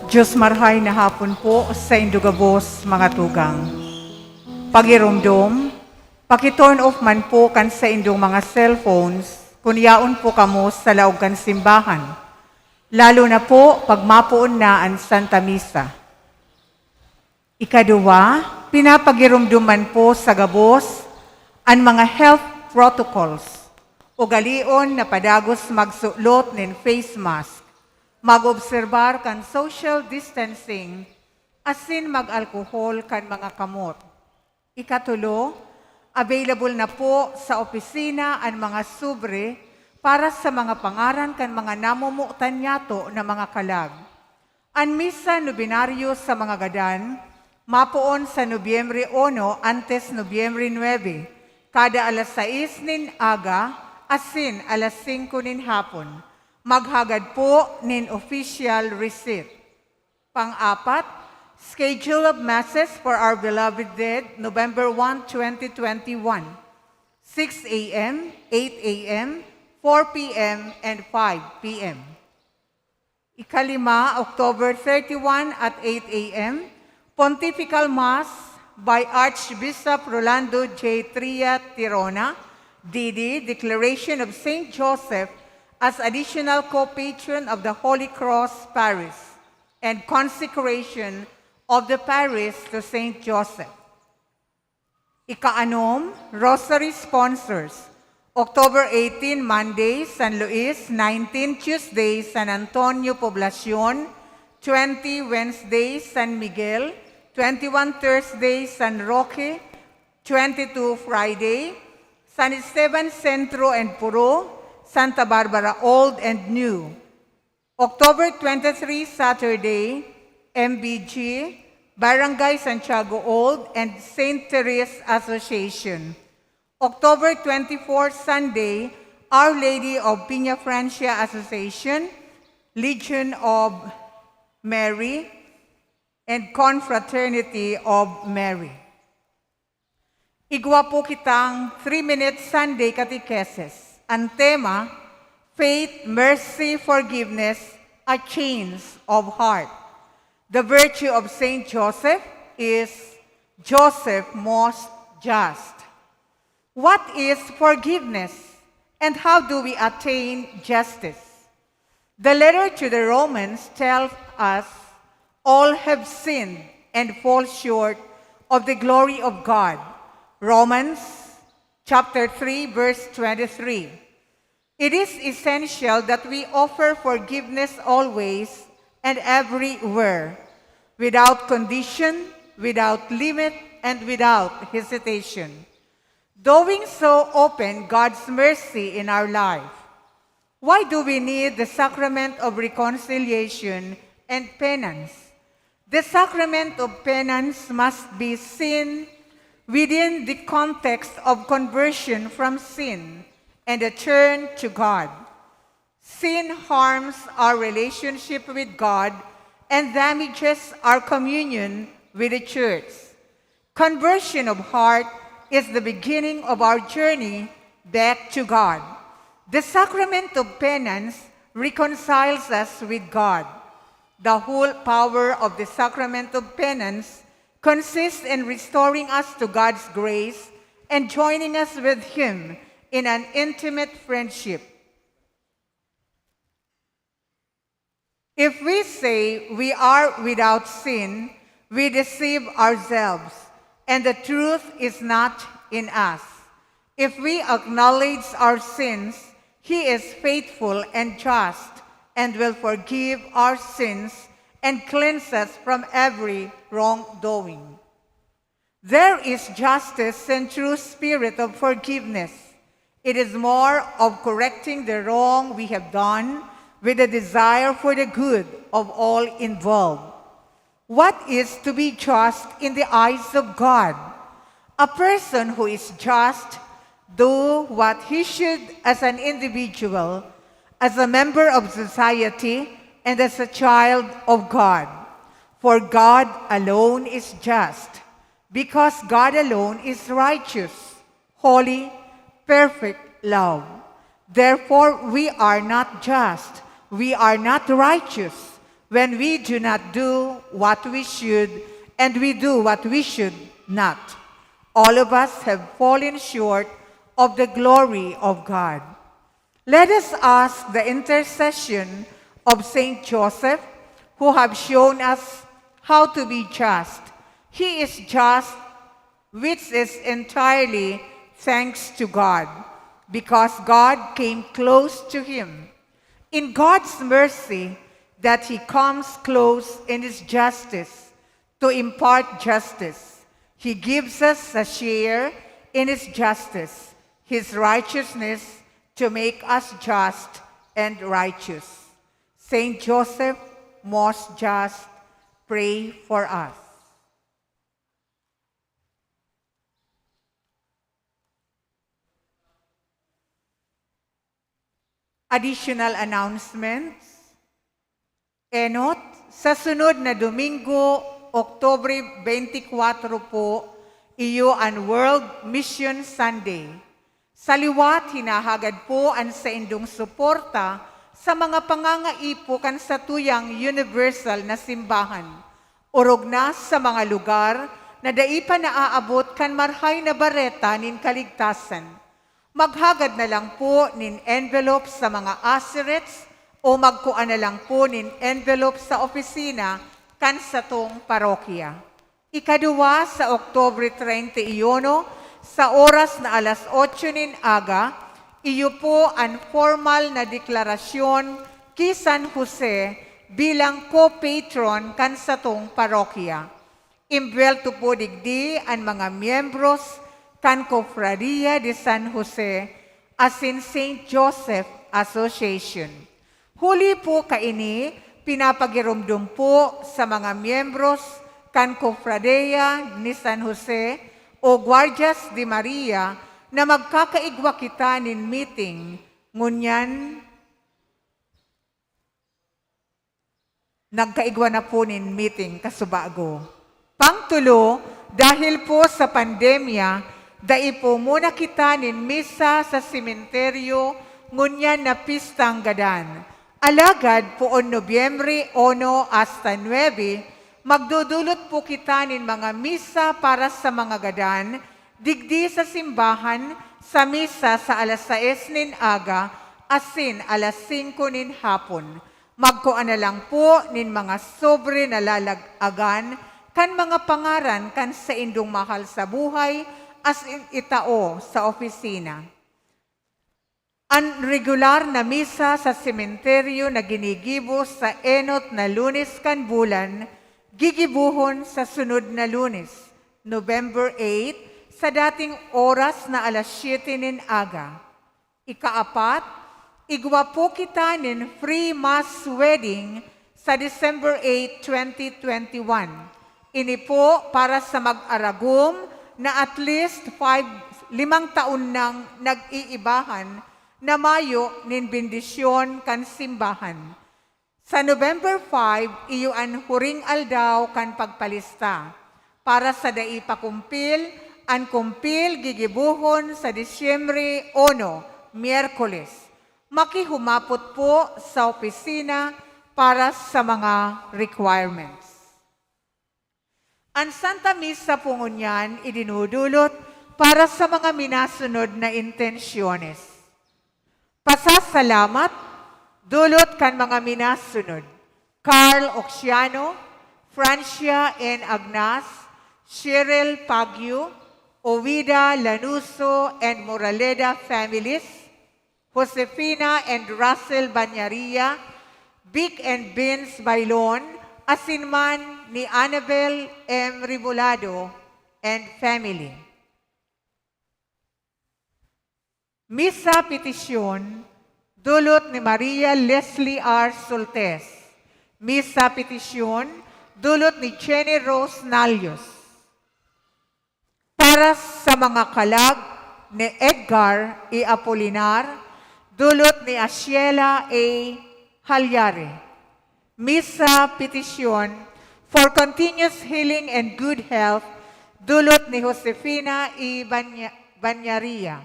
Diyos marhay na hapon po sa indugabos mga tugang. Pagirumdum, pakiturn off man po kan sa indong mga cellphones, kunyaon po kamo sa laog kan simbahan. Lalo na po pagmapuon na ang Santa Misa. Ikaduwa, pinapagirumduman po sa gabos ang mga health protocols o galion na padagos magsulot nin face mask, mag-obserbar kan social distancing, asin mag-alkohol kan mga kamot. Ikatulo, available na po sa opisina ang mga sobre para sa mga pangaran kan mga namumutan yato na mga kalag. Ang misa nobinaryo sa mga gadan, mapuon sa Nobyembre 1 antes Nobyembre 9, kada alas 6 nin aga, asin alas 5 nin hapon. Maghagad po nin official receipt. Pang-apat, schedule of masses for our beloved dead, November 1, 2021. 6 a.m., 8 a.m., 4 p.m., and 5 p.m. Ikalima, October 31 at 8 a.m., Pontifical Mass by Archbishop Rolando J. Tria Tirona, D.D., Declaration of St. Joseph as additional co-patron of the Holy Cross Parish and consecration of the parish to St. Joseph. Ika-anom, Rosary Sponsors, October 18, Monday, San Luis, 19, Tuesday, San Antonio, Poblacion, 20, Wednesday, San Miguel, 21, Thursday, San Roque, 22, Friday, San Esteban Centro and Puro, Santa Barbara Old and New. October 23, Saturday, MBG, Barangay Santiago Old and St. Therese Association. October 24, Sunday, Our Lady of Piña Francia Association, Legion of Mary, and Confraternity of Mary. Igwa po kitang 3-minute Sunday Catechesis. Ang tema, Faith, Mercy, Forgiveness, a Change of Heart. The virtue of Saint Joseph is Joseph most just. What is forgiveness and how do we attain justice? The letter to the Romans tells us, all have sinned and fall short of the glory of God. Romans chapter 3, verse 23. It is essential that we offer forgiveness always and everywhere, without condition, without limit, and without hesitation. Doing so open God's mercy in our life. Why do we need the sacrament of reconciliation and penance? The sacrament of penance must be seen within the context of conversion from sin and a turn to God. Sin harms our relationship with God and damages our communion with the church. Conversion of heart is the beginning of our journey back to God. The sacrament of penance reconciles us with God. The whole power of the sacrament of penance consists in restoring us to God's grace and joining us with Him in an intimate friendship. If we say we are without sin, we deceive ourselves, and the truth is not in us. If we acknowledge our sins, He is faithful and just, and will forgive our sins and cleanse us from every wrongdoing. There is justice and true spirit of forgiveness. It is more of correcting the wrong we have done with a desire for the good of all involved. What is to be just in the eyes of God? A person who is just do what he should as an individual, as a member of society, and as a child of God. For God alone is just, because God alone is righteous, holy, perfect love. Therefore, we are not just, we are not righteous, when we do not do what we should and we do what we should not. All of us have fallen short of the glory of God. Let us ask the intercession of Saint Joseph, who have shown us how to be just. He is just, which is entirely thanks to God, because God came close to him. In God's mercy, that he comes close in his justice to impart justice. He gives us a share in his justice, his righteousness to make us just and righteous. Saint Joseph, most just, pray for us. Additional announcements. Enot, sa sunod na Domingo, Oktubre 24 po, iyo ang World Mission Sunday. Sa liwat, hinahagad po ang sa indong suporta sa mga pangangaipo kan sa tuyang universal na simbahan. Urog na sa mga lugar na daipa naaabot kan marhay na bareta nin kaligtasan. Maghagad na lang po nin envelope sa mga asirets o magkuan na lang po nin envelope sa opisina kan sa tong parokya. Ikaduwa sa Oktubre 31, sa oras na alas 8 nin aga, iyo po ang formal na deklarasyon ki San Jose bilang co-patron kan sa tong parokya. Imbelto po digdi ang mga miyembros kan Cofradia de San Jose ASIN St. Joseph Association. Huli po kaini, pinapagirumdum po sa mga miyembros kan Cofradia ni San Jose o Guardias de Maria na magkakaigwa kita nin meeting, ngunyan nagkaigwa na po nin meeting kasubago. Pangtulo, dahil po sa pandemya, dai po muna kita nin misa sa sementeryo, ngunyan na pistang gadan. Alagad po on Nobyembre 1 hasta 9, magdudulot po kita nin mga misa para sa mga gadan, digdi sa simbahan, sa misa sa alas 6 nin aga, asin alas 5 nin hapon. Magkuan na lang po nin mga sobre na lalagagan, kan mga pangaran kan sa indong mahal sa buhay, as in itao sa opisina. Ang regular na misa sa sementeryo na ginigibo sa enot na Lunes kan bulan, gigibuhon sa sunod na Lunes, November 8, sa dating oras na alas 7 nin aga. Ikaapat, igwa po kita nin free mass wedding sa December 8, 2021. Ini po para sa mag-aragom na at least 5 taon nang nag-iibahan na mayo nin bendisyon kan simbahan. Sa November 5, iyo an huring aldaw kan pagpalista. Para sa daipa kumpil, an kumpil gigibuhon sa Disyembre 1, Miyerkules. Makihumapot po sa opisina para sa mga requirements. Ang Santa Misa po ngunyan idinudulot para sa mga minasunod na intensyones. Pasasalamat, dulot kan mga minasunod. Carl Oxiano, Francia N. Agnas, Cheryl Pagyo, Ovida Lanuso and Moraleda families, Josefina and Russell Banyaria, Vic and Vince Bailon, asinman ni Annabel M. Ribolado and family. Misa petisyon, dulot ni Maria Leslie R. Soltes. Misa petisyon, dulot ni Jenny Rose Nalios. Para sa mga kalag ni Edgar E. Apolinar, dulot ni Asiela A. Halyare. Misa petisyon for continuous healing and good health, dulot ni Josefina E. Banyaria.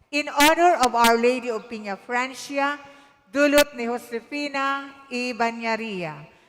In honor of Our Lady of Peña Francia, dulot ni Josefina E. Banyaria.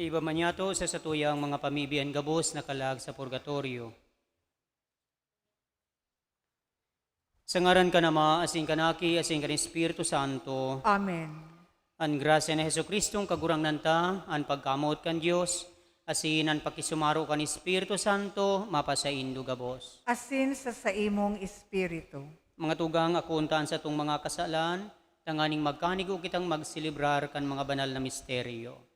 Iba man yato sa satuyang mga pamibian gabos na kalag sa purgatorio. Sa ngaran ka nama, asin kanaki, asin kan Espiritu Santo. Amen. An grasya ni Jesucristong kagurang nanta, an pagkamot kan Dios, asin an pakisumaro kan Espiritu Santo, mapasaindo gabos. Asin sa imong espiritu. Mga tugang akuntaan sa tong mga kasalan, tanganing magkanigo kitang magsilibrar kan mga banal na misteryo.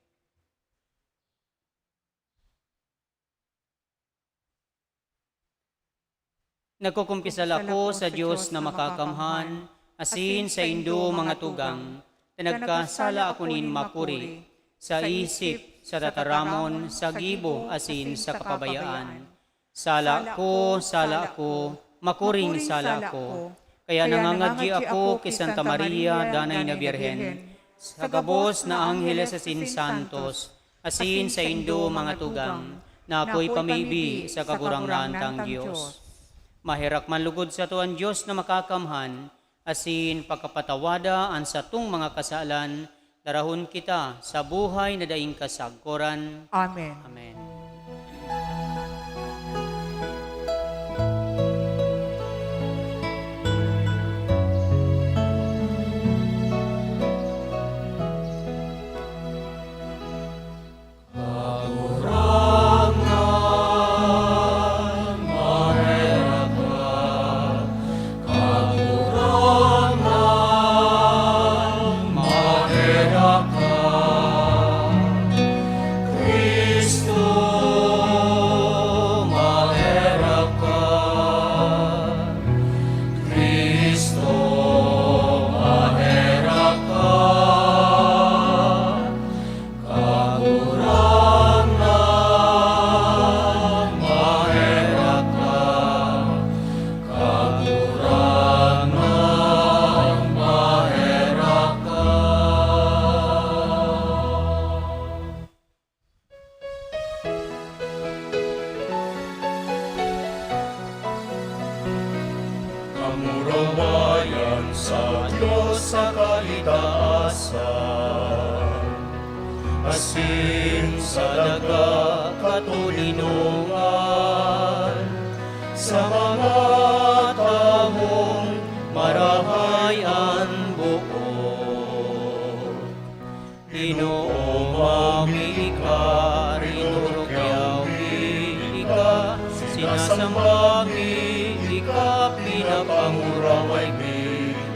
Nagkukumpisal ako sa Diyos na makakamhan, asin sa indo mga tugang, na nagkasala ako nin makuri, sa isip, sa tataramon, sa gibo, asin sa kapabayaan. Sala ko, makuring sala ko. Kaya nangangadji ako kay Santa Maria, danay na Birhen, sa gabos na angheles asin santos, asin sa indo mga tugang, na ako'y pamibi sa kagurang tang Diyos. Mahirak man lugod sa tuan Diyos na makakamhan, asin pagkapatawada an sa tung mga kasalan, darahon kita sa buhay na daing kasagkoran. Amen. Amen. Kamurawayan sa Diyos sa kaitaasan, asin sa daga katulinungan, sa mga tamong marahayan buo. Ginoo mami ika, rinurugyaw ika, sinasamba ika, pinapanguraway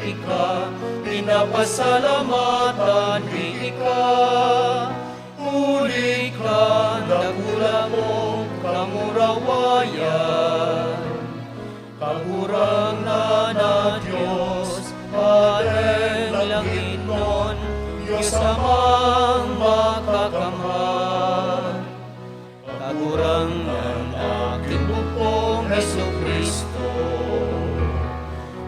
ika, pinapasalamatan ika. Huli ka, dakula mong kamurawayan, kagurang na Diyos, Padre langit nun, Diyos amang makakamhan. Kagurang ng aking bukong Jesucristo,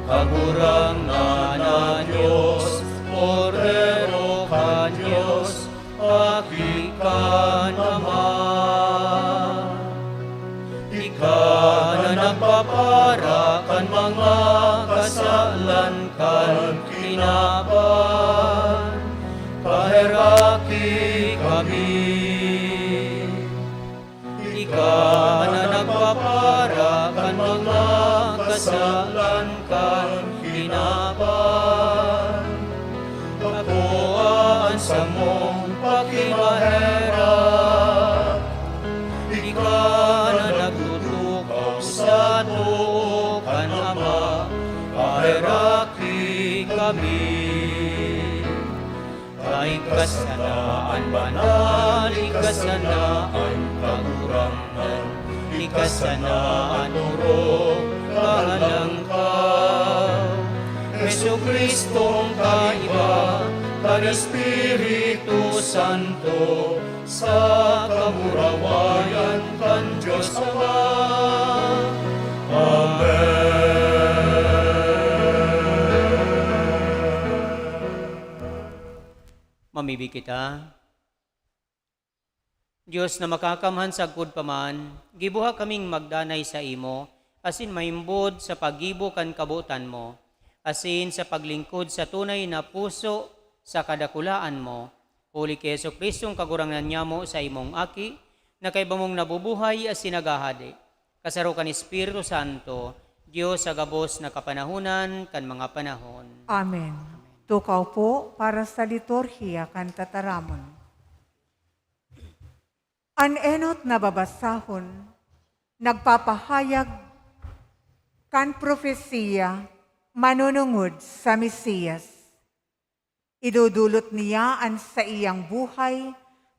kagurang na Diyos, Cordero ka Diyos, aki ka naman. Ika na nagpapara kan mga kasalan kan kinaban, kaheraki kami. Ika na nagpapara kan mga kasalan kan kinaban, kakuhaan sa mong pakimaherap. Ika na nagtutukaw sa tukan Ama, kaheraki kami. Ikasanaan banal, ikasanaan kagurangan, ikasanaan urok kalangkaw. Jesucristong kaiba, kan Espiritu Santo, sa kamurawayan kan Diyos Ama. Mamibig kita. Diyos na makakamhan sagpod paman, gibuha kaming magdanay sa imo, asin maimbod sa pagibo kan kabutan mo, asin sa paglingkod sa tunay na puso sa kadakulaan mo, Huli kay Jesucristo, kagurangan niya mo sa imong aki, na kay bamong nabubuhay as sinagahadi. Kasaro kan Espiritu Santo, Diyos sa gabos na kapanahunan kan mga panahon. Amen. Tukaw po para sa liturhiya kan tataramon. An enot na babasahon, nagpapahayag kan propesiya manunungod sa Mesiyas. Idudulot niya ang sa iyang buhay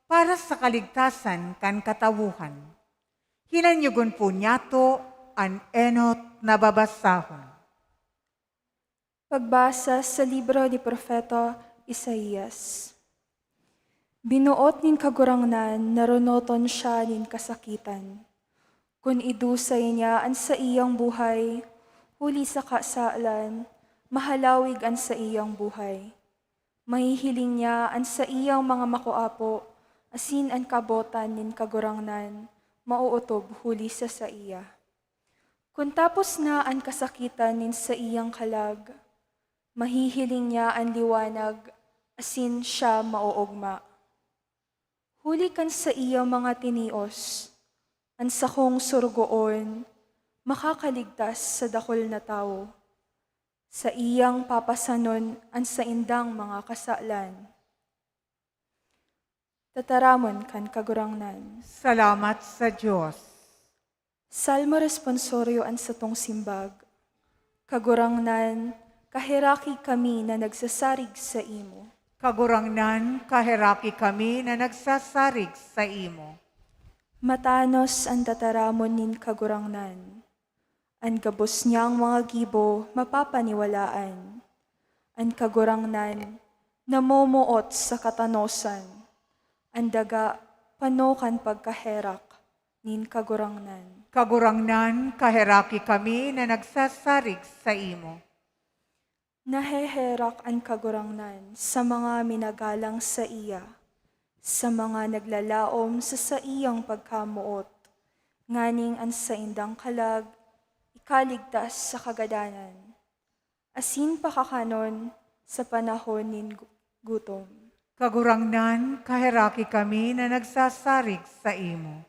para sa kaligtasan kan katawuhan. Hinanyugon po niya to an enot na babasahon. Pagbasa sa libro ni Propeta Isaías. Binuot nin kagurangnan, narunoton siya nin kasakitan. Kung idusay niya an sa iyang buhay, huli sa kasaalan, mahalawig an sa iyang buhay. Mahihiling niya an sa iyang mga makuapo, asin an kabotan nin kagurangnan, mauutob huli sa iya. Kung tapos na an kasakitan nin sa iyang kalag, mahihiling niya ang liwanag, asin siya mauugma. Huli kan sa iyang mga tinios, ang sakong surgoon, makakaligtas sa dakol na tao. Sa iyang papasanon ang sa indang mga kasalan. Tataramon kan kagurangnan. Salamat sa Diyos. Salmo responsorio ang satong simbag. Kagurangnan, kahiraki kami na nagsasarig sa imo. Kagurangnan, kahiraki kami na nagsasarig sa imo. Matanos ang tataramon nin kagurangnan. Ang gabos niyang mga gibo mapapaniwalaan. Ang kagurangnan, namumuot sa katanosan. Ang daga, panokan pagkaherak nin kagurangnan. Kagurangnan, kahiraki kami na nagsasarig sa imo. Naheherak ang kagurangnan sa mga minagalang sa iya, sa mga naglalaom sa iyang pagkamuot, nganing ang sa indang kalag, ikaligtas sa kagadanan, asin pakakanon sa panahon nin gutom. Kagurangnan, kahiraki kami na nagsasarig sa imo.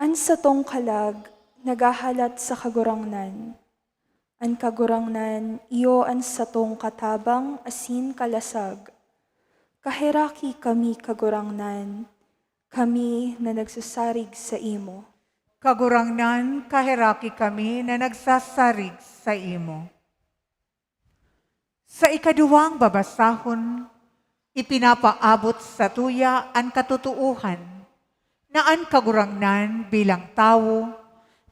Ang satong kalag, nagahalat sa kagurangnan. Ang kagurangnan, iyo ang satong katabang asin kalasag. Kahiraki kami kagurangnan, kami na nagsasarig sa imo. Kagurangnan, kahiraki kami na nagsasarig sa imo. Sa ikaduwang babasahon, ipinapaabot sa tuya ang katutuuhan na ang kagurangnan bilang tao,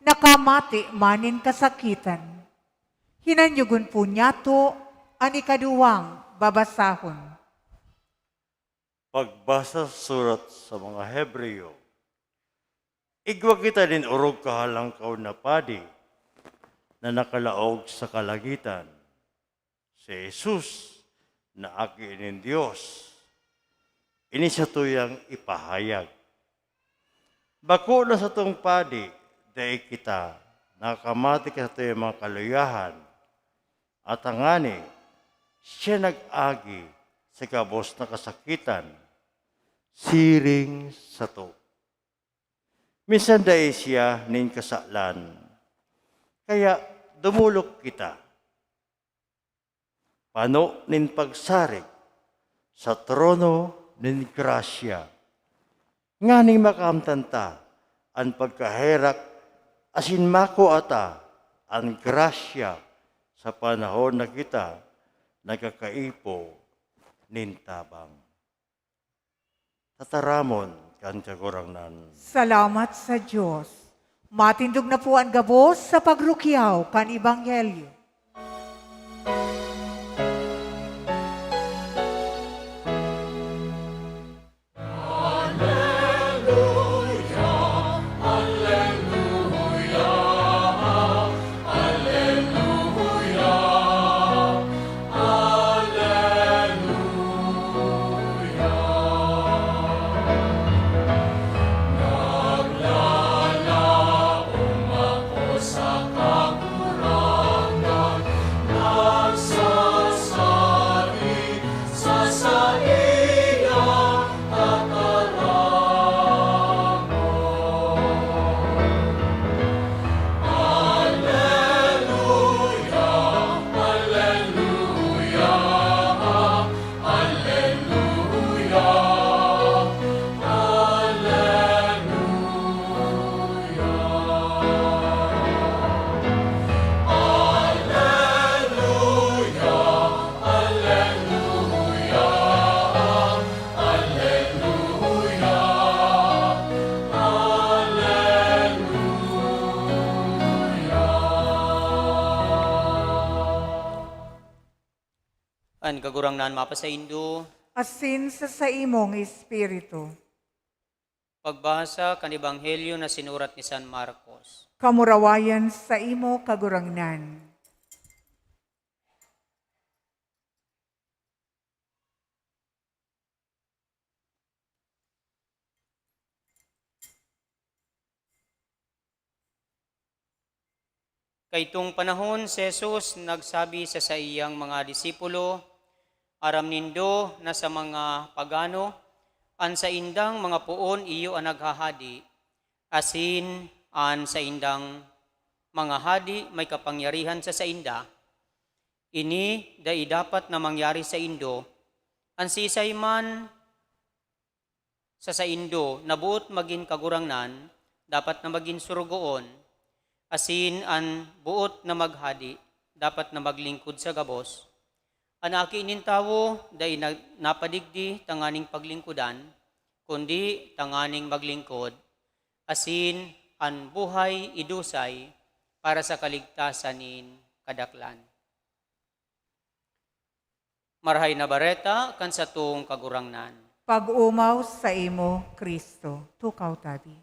nakamati manin kasakitan. Hinanyugon po niya to ang ikaduwang babasahon. Pagbasa sa surat sa mga Hebreo, igwag kita din urog kahalangkaw na padi na nakalaog sa kalagitan. Si Jesus na aki ng Diyos, ini sa tuyang ipahayag. Bako na sa tong padi, dahil kita, nakamati ka sa tuyang mga kaluyahan, at angani, siya nag-agi sa kabos na kasakitan, siring sa to. Minsan dahil siya nin kasalan, kaya dumulok kita. Pano nin pagsarig sa trono nin grasya, nga ning makamtanta ang pagkaherak asin mako ata ang grasya sa panahon na kita nagkakaipo nin tabang. Tataramon kan kagurangnan. Salamat sa Diyos. Matindog na po ang gabos sa pagrukyaw kan Ebanghelyo. An kagurangnan mapasaindo, Asin sa imong espiritu. pagbasa kan Ebanghelyo na sinurat ni San Marcos. Kamurawayan sa imo kagurangnan. Kaytong panahon, si Jesus nagsabi sa iyang mga disipulo, aram nindo na sa mga pagano, an sa indang mga puon iyo ang naghahadi, asin an sa indang mga hadi may kapangyarihan sa inda. Ini dai dapat na mangyari sa indo, an sisay man sa indo nabuot maging kagurangnan, dapat na maging surugoon, asin an buot na maghadi, dapat na maglingkod sa gabos. An aki inintawo, day napadigdi tanganing paglingkudan, kundi tanganing maglingkod, asin an buhay idusay para sa kaligtasan nin kadaklan. Marhay na bareta kan sa tuong kagurangnan. Pag-umaw sa imo, Kristo. Tukaw tabi.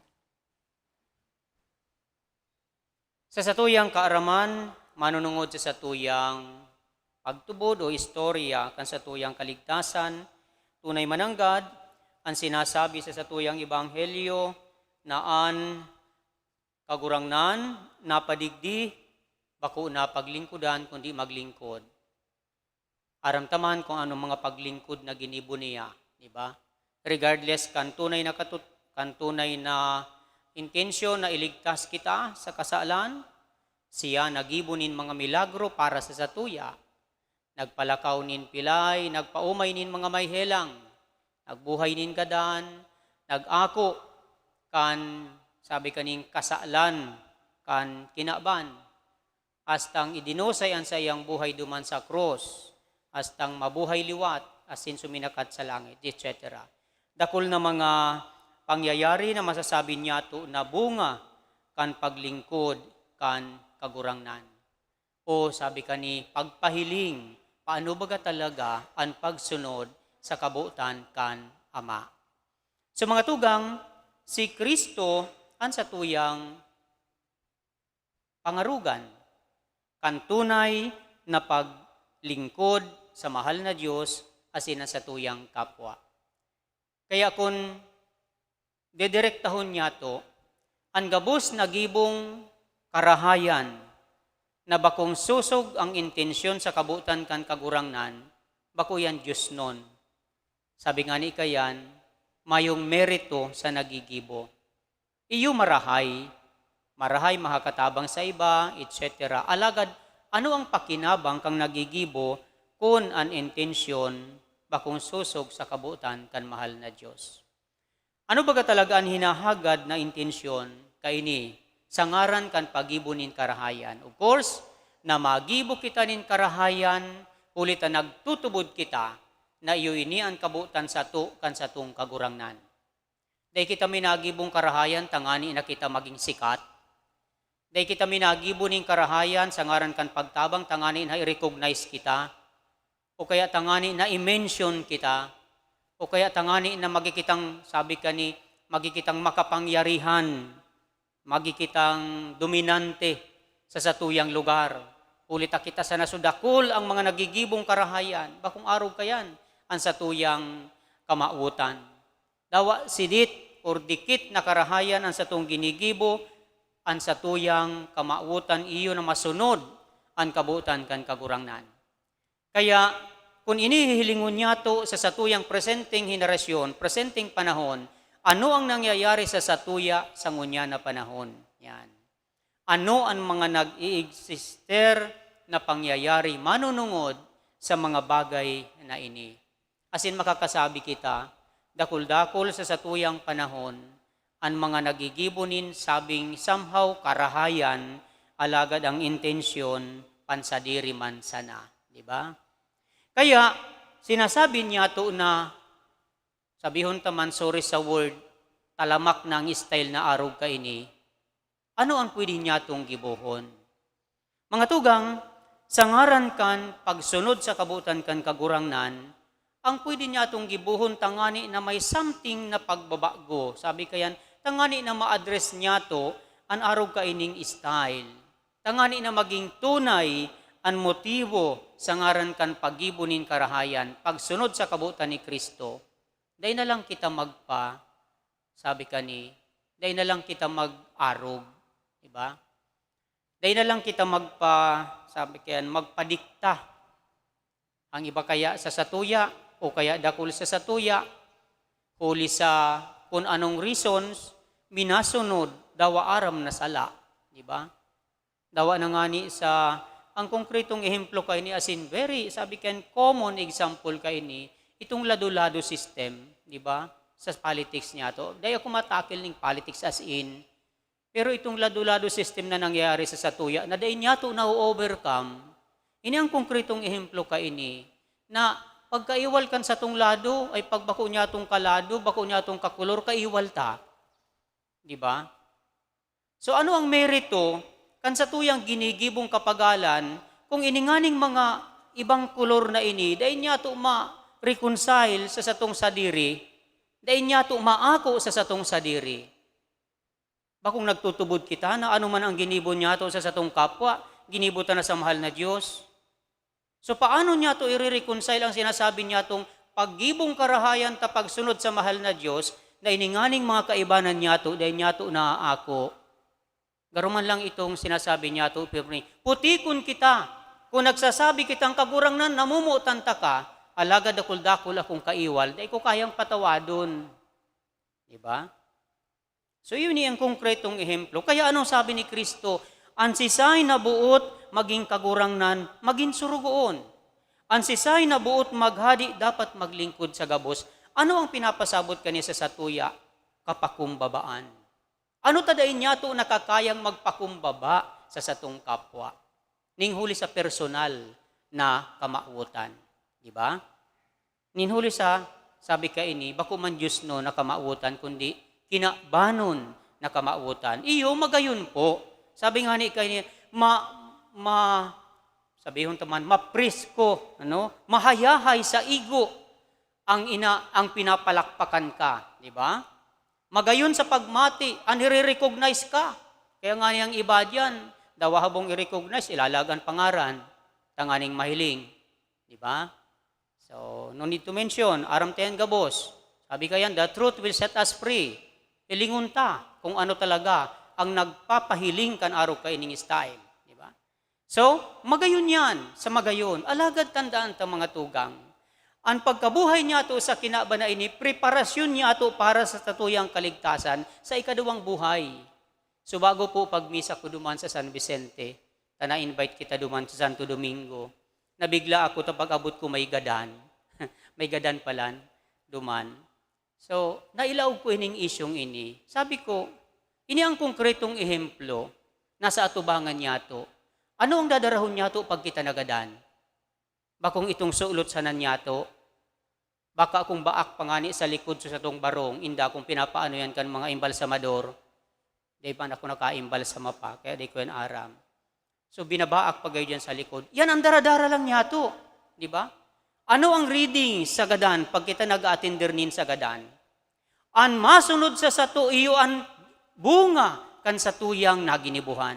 Sa satuyang kaaraman, manunungod sa satuyang pagtubod o istorya kan satuyang kaligtasan, tunay mananggad, ang sinasabi sa satuyang ebanghelyo na an kagurangnan, napadigdi, bako na paglingkudan, kundi maglingkod. Aramtaman kung anong mga paglingkod na ginibo niya, di ba? Regardless kan tunay na intensyon na iligtas kita sa kasalan, siya nagibunin mga milagro para sa satuya. Nagpalakaw nin pilay, nagpaumay nin mga may helang, nagbuhay nin kadan, nag-ako kan sabi kaning kasalan, kan kinaban, hastang idinusay ang sayang buhay duman sa krus, hastang mabuhay liwat, asin suminakat sa langit, etc. Dakol na mga pangyayari na masasabi niya to na bunga kan paglingkod kan kagurangnan. O sabi kani pagpahiling, paano baga talaga ang pagsunod sa kabutan kan Ama. Sa mga tugang, si Kristo ang satuyang pangarugan, kan tunay na paglingkod sa mahal na Diyos asin ang satuyang kapwa. Kaya kung dedirektahon niya to, ang gabos na gibong karahayan na bakong susog ang intensyon sa kabutan kan kagurangnan, bako yan Diyos nun. Sabi nga ni Ika-yan, mayong merito sa nagigibo. Iyo marahay makakatabang sa iba, etc. Alagad, ano ang pakinabang kang nagigibo kung ang intensyon bakong susog sa kabutan kan mahal na Diyos? Ano baga talaga ang hinahagad na intensyon kaini sa ngaran kan pagibo nin karahayan? Of course, na magibo kita nin karahayan, ulit na nagtutubod kita na iyo ini ang kabutan sa satong kagurangnan. Dahil kita minagibong karahayan, tangani na kita maging sikat. Dahil kita minagibo nin karahayan, sa ngaran kan pagtabang, tangani na i-recognize kita. O kaya tangani na i-mention kita. O kaya tangani na magikitang, sabi ka ni, magikitang makapangyarihan, magikitang dominante sa satuyang lugar. Ulita kita sa nasudakol ang mga nagigibong karahayan. Bakong araw kayan ang satuyang kamautan. Dawa sidit or dikit na karahayan ang satong ginigibo, ang satuyang kamautan iyo na masunod ang kabutan kan kagurangnan. Kaya kung inihilingon niya to sa satuyang presenteng henerasyon, presenteng panahon, ano ang nangyayari sa satuya sa ngunya na panahon? Yan. Ano ang mga nag-i-exister na pangyayari manunungod sa mga bagay na ini? Asin makakasabi kita, dakul-dakul sa satuyang panahon, ang mga nagigibunin sabing somehow karahayan, alagad ang intensyon, pansadiri man sana. Diba? Kaya, sinasabi niya to na, sabihon taman, sorry sa word, talamak ng style na arog ka ini, ano ang pwede niya itong gibuhon? Mga tugang, Sa ngaran kan, pagsunod sa kabutan kan kagurangnan, ang pwede niya itong gibuhon tangani na may something na pagbabago. Sabi kayan, tangani na ma-address niya to, an arog kaining style. Tangani na maging tunay ang motibo sa ngaran kan pagibunin karahayan, pagsunod sa kabutan ni Kristo. Dahil na lang kita sabi kani, dahil na lang kita mag-arog. Diba? Dahil na lang kita magpadikta. Ang iba kaya sa satuya, o kaya dakul sa satuya, huli sa kung anong reasons, minasunod, dawa aram na sala. Diba? Dawa na nga ni sa, ang konkretong ehemplo kay ni ASIN, sabi kayan, common example kay ni, itong lado-lado system, diba? Sa politics niya to. Dahil ako matakil ng politics as in, pero itong lado-lado system na nangyayari sa satuya, na dahil niya to na-overcome, ini ang konkretong ehemplo kay ni, na pagkaiwal kan sa tong lado, ay pagbako niya tong kalado, bako niya tong kakulor, kaiwal ta. Diba? So ano ang merito, kan sa tuyang ginigibong kapagalan, kung ininganing mga ibang kulor na ini, dahil niya to ma-reconcile sa satong sadiri, dahil niya to maako sa satong sadiri. Bakong nagtutubod kita na ano man ang ginibo niya to sa satong kapwa, ginibutan na sa mahal na Diyos. So paano niya to i-reconcile ang sinasabi niya tong paggibong karahayan ta pagsunod sa mahal na Diyos, na ininganing mga kaibanan niya to, dahil niya to naaako. Garuman lang itong sinasabi niya to, putikon kita, kung nagsasabi kitang kagurangnan, namumutan ta ka, alagad dakul-dakul akong kaiwal, dahil ko kayang patawadon. Diba? So yun ang konkretong ehemplo. Kaya anong sabi ni Kristo? Ansisay na buot, maging kagurangnan, maging surugoon. Ansisay na buot maghadi, dapat maglingkod sa gabos. Ano ang pinapasabot kaniya sa satuya? Kapakumbabaan. Ano tadain niya to nakakayang magpakumbaba sa satong kapwa? Ninghuli sa personal na kamautan. Diba? Ninghuli sa, sabi ka ini, bako man Diyos no na kamautan, kundi kinabanon na kamautan. Iyo, magayon po. Sabi nga ni kayo, sabihon taman, maprisko, mahayahay sa igo ang pinapalakpakan ka, di ba? Magayon sa pagmati, nire-recognize ka. Kaya nga niyang iba diyan, dawahabong i-recognize, ilalagan pangaran, tanganing mahiling, di ba? So, no need to mention, aram tayan gabos. Sabi kayan, the truth will set us free. Ilingon ta kung ano talaga ang nagpapahiling kan araw ka ining style. Diba? So, magayon yan. Sa magayon, alagad tandaan ta mga tugang. Ang pagkabuhay niya to sa kinaba na ini, preparasyon niya to para sa tatuyang kaligtasan sa ikadawang buhay. So, bago po pagmisa ko duman sa San Vicente, na-invite kita duman sa Santo Domingo, nabigla ako tapag abot ko may gadan. May gadan palan, duman. So, nailaog ko ining isyong ini. Sabi ko, ini ang konkretong ehemplo, nasa atubangan niya to. Ano ang dadarahon niya to pag kita nagadan? Bakong itong sulot sa niya to? Baka akong baak pangani sa likod sa atong barong, inda akong pinapaano yan kan mga imbalsamador. Di ba ako naka-imbalsama pa, kaya di ko yan aram. So, binabaak pa gayon sa likod. Yan ang daradara lang niya to. Di ba? Ano ang reading sa gadan pag kita nag-attender nin sa gadan? An masunod sa sato iyo an bunga kan sa tuyang naginibuhan.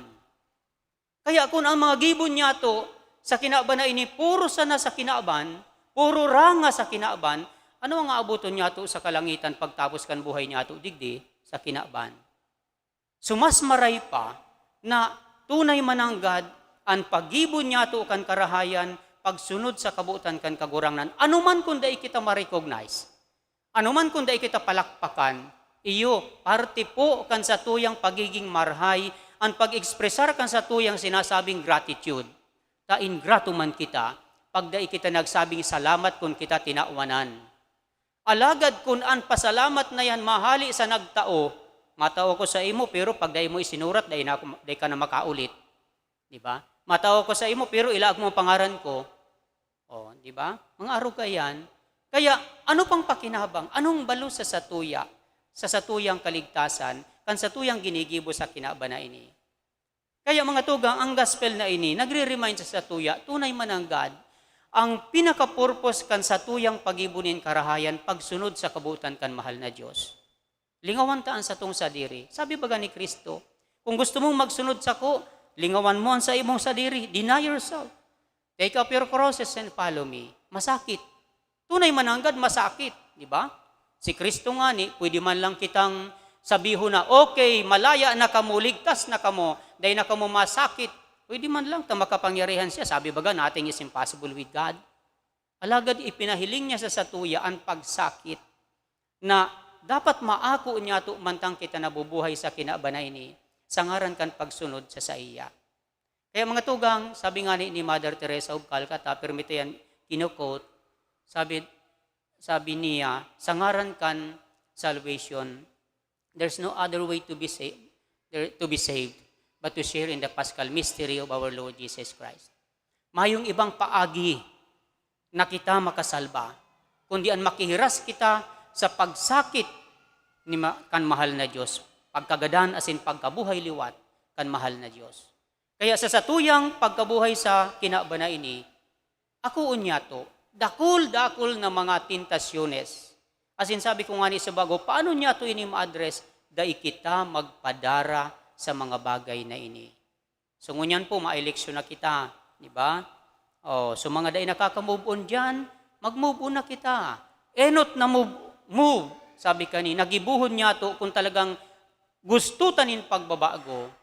Kaya kung ang mga gibon niya to, sa kinaban na ini, puro sana sa kinaban, puro ranga sa kinaban, ano ang aabuton niya to sa kalangitan pagtapos kan buhay niya to, digdi, sa kinaban. So mas maray pa na tunay mananggad ang pagibon niya to kan karahayan, pagsunod sa kabutan kan kagurangnan, anuman kung dai kita ma-recognize, anuman kung dai kita palakpakan, iyo, parte po kan sa tuyang pagiging marhay, ang pag-ekspresar kan sa tuyang sinasabing gratitude. Ta ingrato man kita, pag dai kita nagsabing salamat kung kita tinawanan. Alagad kung an pasalamat na yan mahali sa nagtao, matao ko sa imo, pero pag dai mo isinurat, dai ka na makaulit. Diba? Matao ko sa imo, pero ilaag mo pangaran ko. O, diba? Mga araw ka yan. Kaya, ano pang pakinabang? Anong balo sa satuya? Sa satuyang kaligtasan, kan satuyang ginigibo sa kinaba na ini. Kaya mga tugang, ang gospel na ini, nagre-remind sa satuya, tunay mananggad, ang pinaka-purpose kan satuyang pagibunin karahayan, pagsunod sa kabuutan kan mahal na Diyos. Lingawan taan sa tong sadiri. Sabi baga ni Kristo, kung gusto mong magsunod sa ko, lingawan mo ang sa imong sadiri, deny yourself. Take up your crosses and follow me. Masakit. Tunay mananggad, masakit. Di ba? Si Kristo nga ni, pwede man lang kitang sabihin na, okay, malaya na kamo, ligtas na kamo, dahil na kamo masakit. Pwede man lang, makapangyarihan siya. Sabi baga, nothing is impossible with God. Alagad ipinahiling niya sa satuya ang pagsakit na dapat maako niya to mantang kita nabubuhay sa kinabanay ni sa ngaran kan pagsunod sa iya. Kaya mga tugang, sabi nga ni Mother Teresa of Calcutta, permito yan, kinukot, sabi niya, sa ngaran kan salvation, there's no other way to be saved, but to share in the Paschal mystery of our Lord Jesus Christ. Mayong ibang paagi na kita makasalba, kundi ang makihiras kita sa pagsakit ni kan mahal na Diyos, pagkagadan asin pagkabuhay liwat kan mahal na Diyos. Kaya sa satuyang pagkabuhay sa kinabana ini, ako unya to, dakul-dakul na mga tentasyones. Asin sabi ko nga ni sa bago, paano niya to ini ma-address? Dai kita magpadara sa mga bagay na ini. So ngunyan po, ma-eleksyon na kita. Di ba? So mga dai nakaka-move on dyan, mag-move on na kita. Enot na move. Sabi kani, nagibuhon niya to kung talagang gusto tanin pagbabago,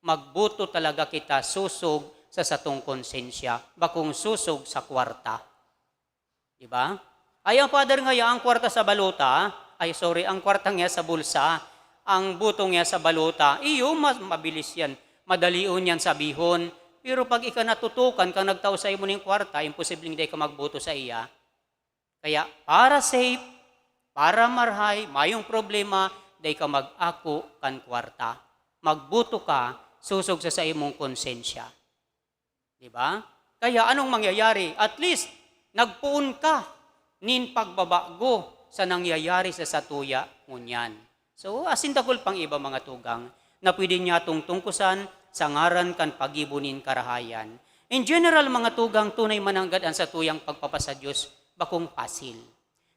magbuto talaga kita susog sa satong konsensya, bakong susog sa kwarta. Di ba? Ay, ang Father nga ang kwarta sa baluta, ang kwarta nga sa bulsa, ang butong niya sa baluta, iyo, mabilis yan. Madalion yan sabihon. Pero pag ika natutukan, kang nagtao sa imo ng kwarta, imposibleng di ka magbuto sa iya. Kaya para safe, para marhay, mayong problema, di ka mag-ako kan kwarta. Magbuto ka, susog sa imong konsensya. Diba? Kaya anong mangyayari? At least, nagpuon ka nin pagbabago sa nangyayari sa satuya ngunyan. So, asindakol pang iba mga tugang na pwede niya itong tungkusan sa ngaran kan pagibunin karahayan. In general, mga tugang, tunay mananggad ang satuyang pagpapasa Diyos, bakong pasil.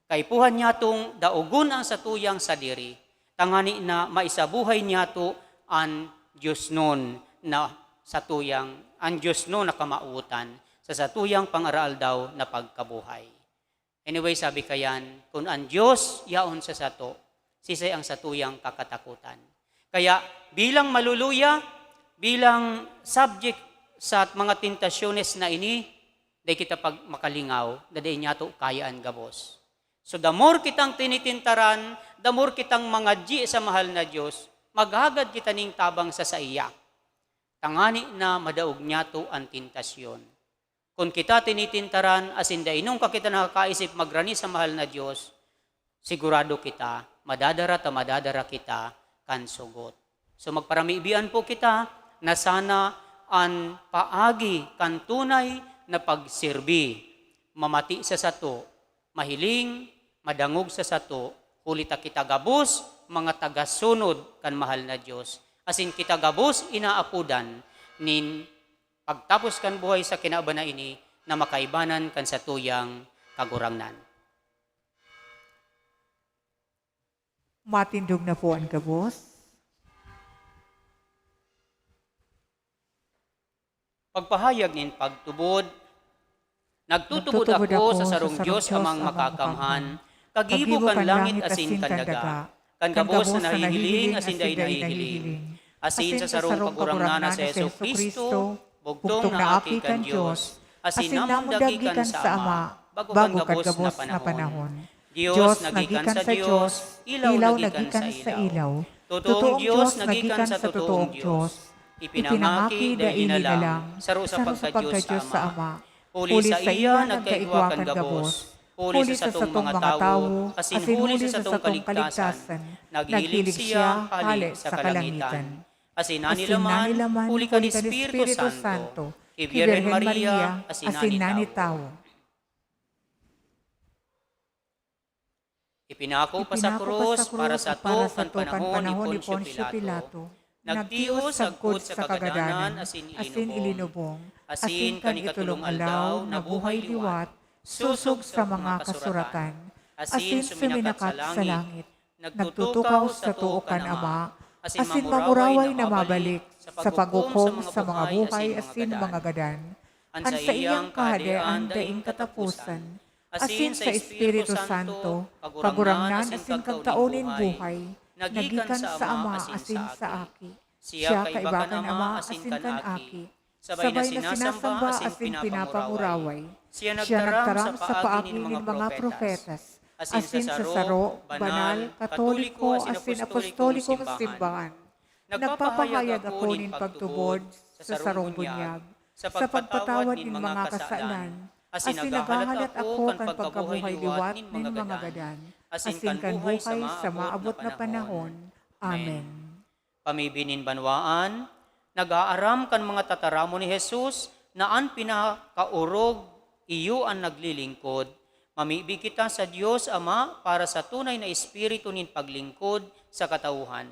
Kaipuhan niya itong daugon ang satuyang sadiri, tangani na maisabuhay niya ito ang Diyos nun na satuyang, ang Diyos nun na kamautan, sa satuyang pangaraal daw na pagkabuhay. Anyway, sabi kayan, kung ang Diyos yaon sa sato, sisay ang satuyang kakatakutan. Kaya bilang maluluya, bilang subject sa mga tentasyones na ini, day kita pag makalingaw, daday niya to kayaan gabos. So the more kitang tinitintaran, the more kitang mangadji sa mahal na Diyos, maghagad kita ning tabang sa saiya. Tangani na madaog niya to ang tentasyon. Kung kita tinitintaran, asin da inong ka kita nakakaisip magrani sa mahal na Diyos, sigurado kita, madadara kita kan sugot. So magparamiibian po kita na sana ang paagi kan tunay na pagsirbi, mamati sa sato, mahiling, madangog sa sato, kulita kita gabos, mga tagasunod kan mahal na Diyos. Asin kita gabos inaapudan nin pagtapos kan buhay sa kinabana ini na makaibanan kan satuyang kagurangnan. Matindog na po ang gabos. Pagpahayag nin pagtubod, nagtutubod ako sa sarong Diyos amang makakamhan, kagibo kan langit asin kan daga, kan gabos na nahihiling asin day nahihiling. Asin sa sarong pagurangnan sa Yesu Kristo, bugtong na aki kan Diyos, asin namang dagikan sa Ama, bago kan gabos na panahon. Diyos nagikan sa Diyos, ilaw nagikan sa ilaw, totoong Diyos nagikan sa totoong Diyos, ipinangaki da inilalang, saro sa pagka-Diyos sa Ama, huli sa iya nagkaigwa kan gabos, huli sa satong mga tao, asin huli sa satong kaligtasan, naghilig siya hali sa kalangitan. Asin nanilaman, huli ka ni Espiritu Santo, kay Virgen Maria, asin nani tao. Ipinako pa sa krus para sa to ang panahon ni Poncio Pilato. Nagtios sagkod sa kagadanan, asin ilinubong. Asin kanikatulong aldaw, nabuhay liwat, susog sa mga kasuratan. Asin suminakat sa langit, nagtutukaw sa tuukan Ama, asin mamuraway na mabalik sa paghukom sa mga buhay, asin mga gadan. An sa iyang kahadean daing katapusan, asin sa Espiritu Santo, kagurangnan asin kagtaunin buhay, nagikan sa Ama asin sa Aki. Siya kaibakan Ama asin kan Aki. Sabay na sinasamba asin pinapamuraway. Siya nagtaram sa paagi ng mga profetas, asin sa saro, banal, katoliko, asin apostoliko simbahan. Nagpapahayag ako nin pagtubod sa sarong bunyag, sa pagpatawad nin mga kasalanan, asin nagahalat ako kan pagkabuhay liwat nin mga gadan, asin kan buhay sa maabot na panahon. Amen. Pamibinin banwaan, nag-aaram kan mga tataramo ni Jesus, na an pinakaurog, iyo ang naglilingkod. Mamibig kita sa Diyos Ama para sa tunay na espiritu nin paglingkod sa katauhan.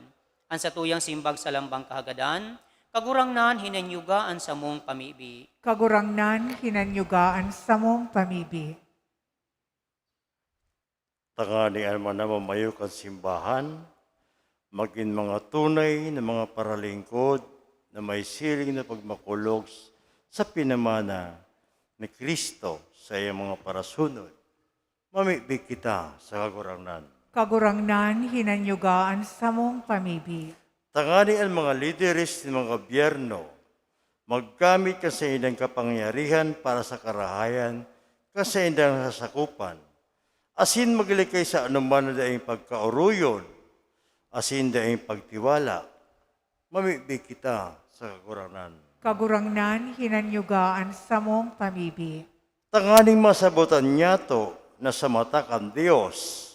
Ang satuyang simbag sa lambang kahagadan, kagurangnan hinanyugaan sa mong pamibi. Kagurangnan hinanyugaan sa mong pamibi. Tanganian man na mamayo kan simbahan, maging mga tunay na mga paralingkod na may siling na pagmakulog sa pinamana ni Kristo sa iyang mga parasunod. Mamibig kita sa kagurangnan. Kagurangnan hinanyugaan sa mong pamibi. Tangani ang mga lideres ng mga gobyerno, maggamit ka sa inang kapangyarihan para sa karahayan, sa inang sasakupan, asin maglikay sa anuman na daing pagkauruyon, asin daing pagtiwala, mamibig kita sa kagurangnan. Kagurangnan hinanyugaan sa mong pamibi. Tanganing masabutan niya to na sa mata kan Diyos,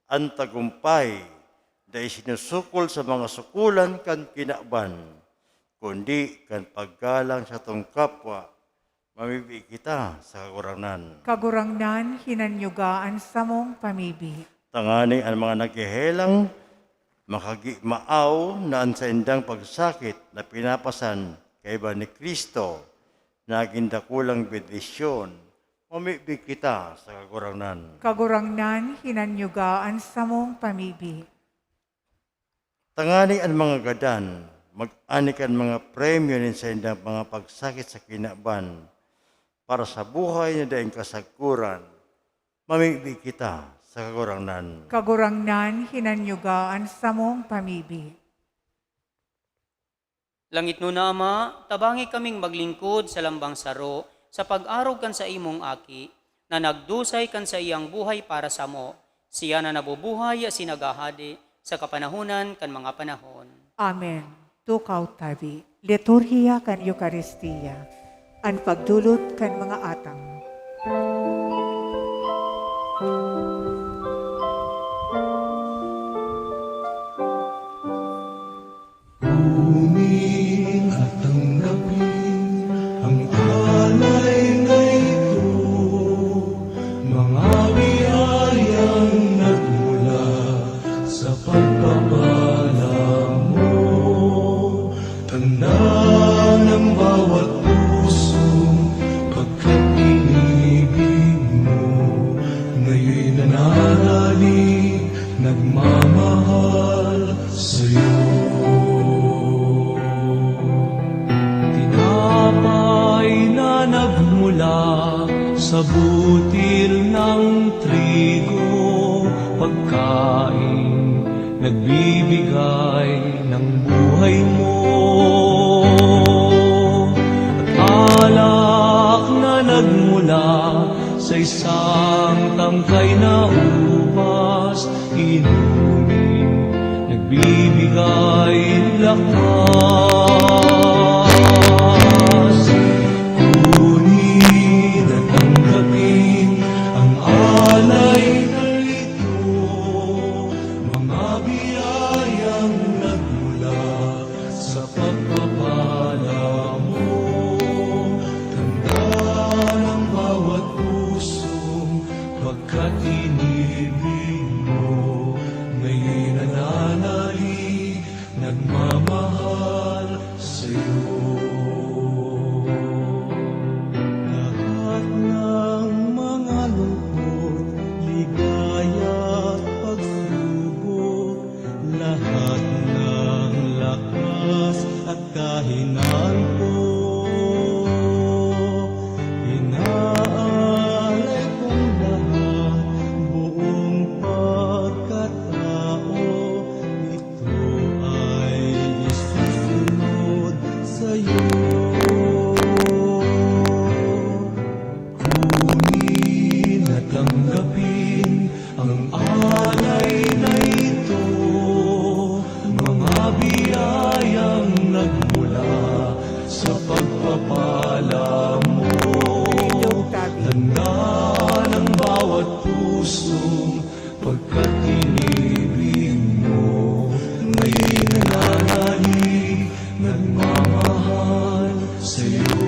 ang tagumpay dahil sinusukol sa mga sukulan kan kinaban, kundi kan paggalang sa tong kapwa, mamibig kita sa kagurangnan. Kagurangnan hinanyugaan sa mong pamibi. Tanganing ang mga naghihelang, makagimaaw na ang saindang pagsakit na pinapasan kay ba ni Kristo, na gindakulang bendisyon, mamibig kita sa kagurangnan. Kagurangnan hinanyugaan sa mong pamibi. Tangani ang mga gadan, mag-anikan mga premyo nin sa indang mga pagsakit sa kinaban, para sa buhay na daing kasagkuran, mamibig kita sa kagurangnan. Kagurangnan hinanyugaan sa mong pamibi. Langit no na Ama, tabangi kaming maglingkod sa lambang saro, sa pag-arog kan sa imong Aki, na nagdusay kan sa iyang buhay para sa mo, siya na nabubuhay at sinagahadi sa kapanahunan kan mga panahon. Amen. Tukaw tabi, liturhiya kan Eucharistia, ang pagdulot kan mga atang. Kunin at tanggapin ang alay na ito, mga biyayang nagmula sa pagpapala mo. Tanda ng bawat pusong pagkatinibig mo, ngayon'y nananalig, nagmamahal sa'yo. Sa butil ng trigo, pagkain, nagbibigay ng buhay mo. At alak na nagmula sa isang tangkay na ubas, inumin, nagbibigay lakas. Nagmamahal Sapagkat inibig mo, may nananalig, nagmamahal sa'yo.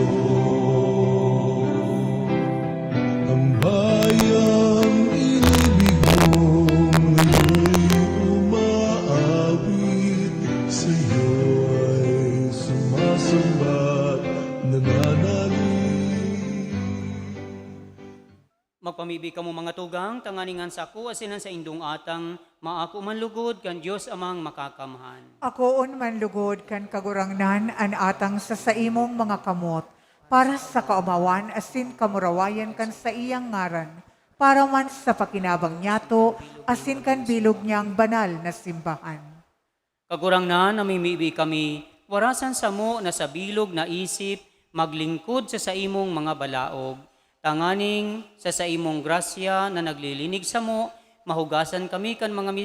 Ang bayang inibig mo, ngayon'y umaawit sa'yo ay sumasamba't nananalig. Magpamibi ka mo mga tugang, tanganingan sa ako, asinan sa indong atang, maako man lugod, kan Diyos amang makakamhan. Akoon man lugod kan kagurangnan an atang sa saimong mga kamot, para sa kaumawan asin kamurawayan kan sa iyang ngaran, para man sa pakinabang niyato, asin kan bilog niyang banal na simbahan. Kagurang na namimibi kami, warasan sa mo na sa bilog na isip, maglingkod sa saimong mga balaog, tanganing sa saimong grasya na naglilinig sa mo, mahugasan kami kan mga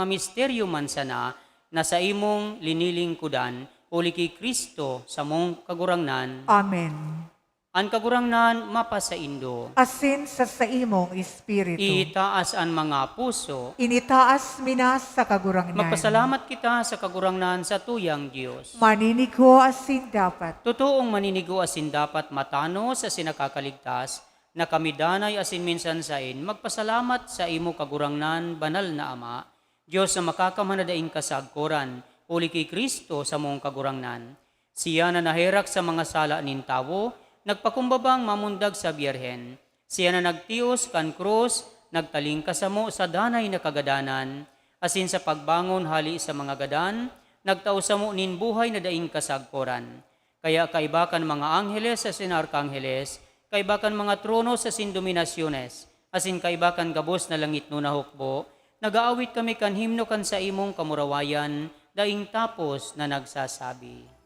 misteryo man sana, na sa imong linilingkudan, uli kay Kristo sa mong kagurangnan. Amen. Ang kagurangnan mapa sa indo. Asin sa saimong espiritu. Itaas ang mga puso. Initaas minas sa kagurangnan. Magpasalamat kita sa kagurangnan sa tuyang Diyos. Maninigo asin dapat. Totoong maninigo asin dapat matano sa sinakakaligtas, na kami danay asin minsan sain, magpasalamat sa imo kagurangnan, banal na Ama, Diyos na makakamhanadaing kasagkoran, uli kay Kristo sa mong kagurangnan. Siya na naherak sa mga sala nin tawo, nagpakumbabang mamundag sa Biyerhen. Siya na nagtios kan krus, nagtaling kasamo sa danay na kagadanan, asin sa pagbangon hali sa mga gadan, nagtausamo nin buhay na daing kasagkoran. Kaya kaibakan mga angheles asin arkangheles, kaibakan mga trono sa sindominasyones, asin kaibakan gabos na langit no nahukbo, nagaawit kami kan himno kan sa imong kamurawayan, daing tapos na nagsasabi.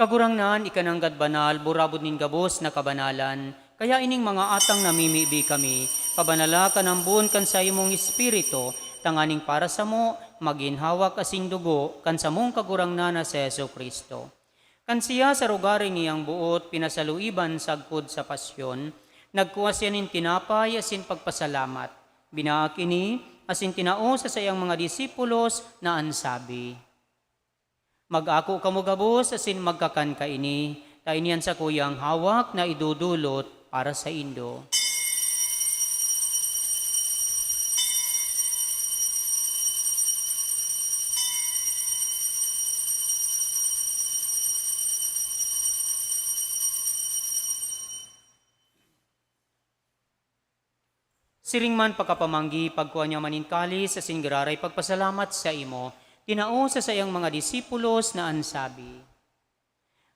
Kagurangnan, ikananggad banal, burabod nin gabos na kabanalan, kaya ining mga atang namimibi kami, pabanala ka ng buon kan sa imong espiritu, tanganing para sa mo, maginhawak asin dugo, kan sa mong kagurangnan na sa Yesu Kristo. Kan siya sa rugarin niyang buot, pinasaluiban sagkod sa pasyon, nagkuha siya nin tinapay asin pagpasalamat, binaakini asin tinao sa sayang mga disipulos na ansabi. Mag-ako kamo gabos asin magkakan kaini, tainian sa kuyang hawak na idudulot para sa indo. Siring man pagkapamanggi, pagkuha niya maninkali sa singgararay pagpasalamat sa imo, tinao sa sayang mga disipulos na ansabi.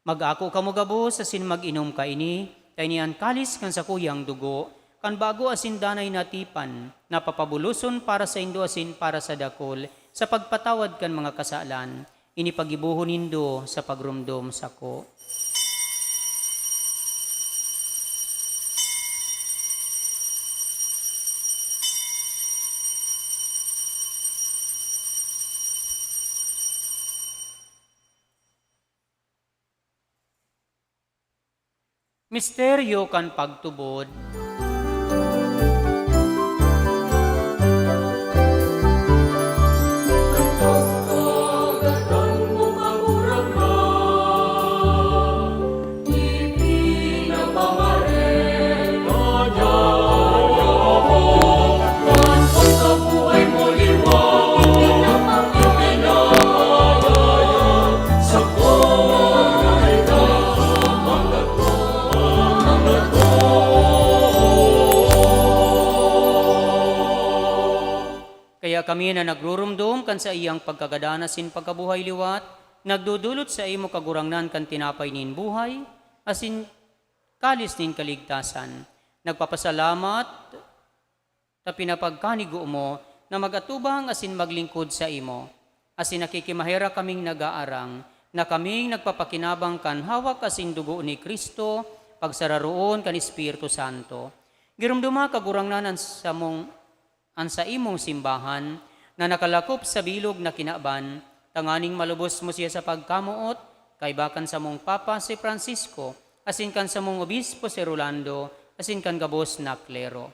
Mag-ako kamo gabos asin mag-inom ka ini, tainian kalis kan sa kuyang dugo, kan bago asin danay natipan, napapabuluson para sa indo asin para sa dakol, sa pagpatawad kan mga kasalan, inipagibuhon nindo sa pagrumdom sako. Misteryo kan pagtubod. Kaya kami na nagrurumdum kan sa iyang pagkagadanas in pagkabuhay liwat, nagdudulot sa imo kagurangnan kan tinapay nin buhay, asin kalis nin kaligtasan. Nagpapasalamat ta pinapagkanigo mo na magatubang asin maglingkod sa imo. Asin nakikimahera kaming nagaarang, na kaming nagpapakinabang kan hawak asin dugo ni Kristo, pagsararoon kan Espiritu Santo. Girumduma kagurangnan an sa imong simbahan, na nakalakop sa bilog na kinaban, tanganing malubos mo siya sa pagkamuot, kay bakan sa mong Papa si Francisco, asin kan sa mong Obispo si Rolando, asin kan gabos na klero.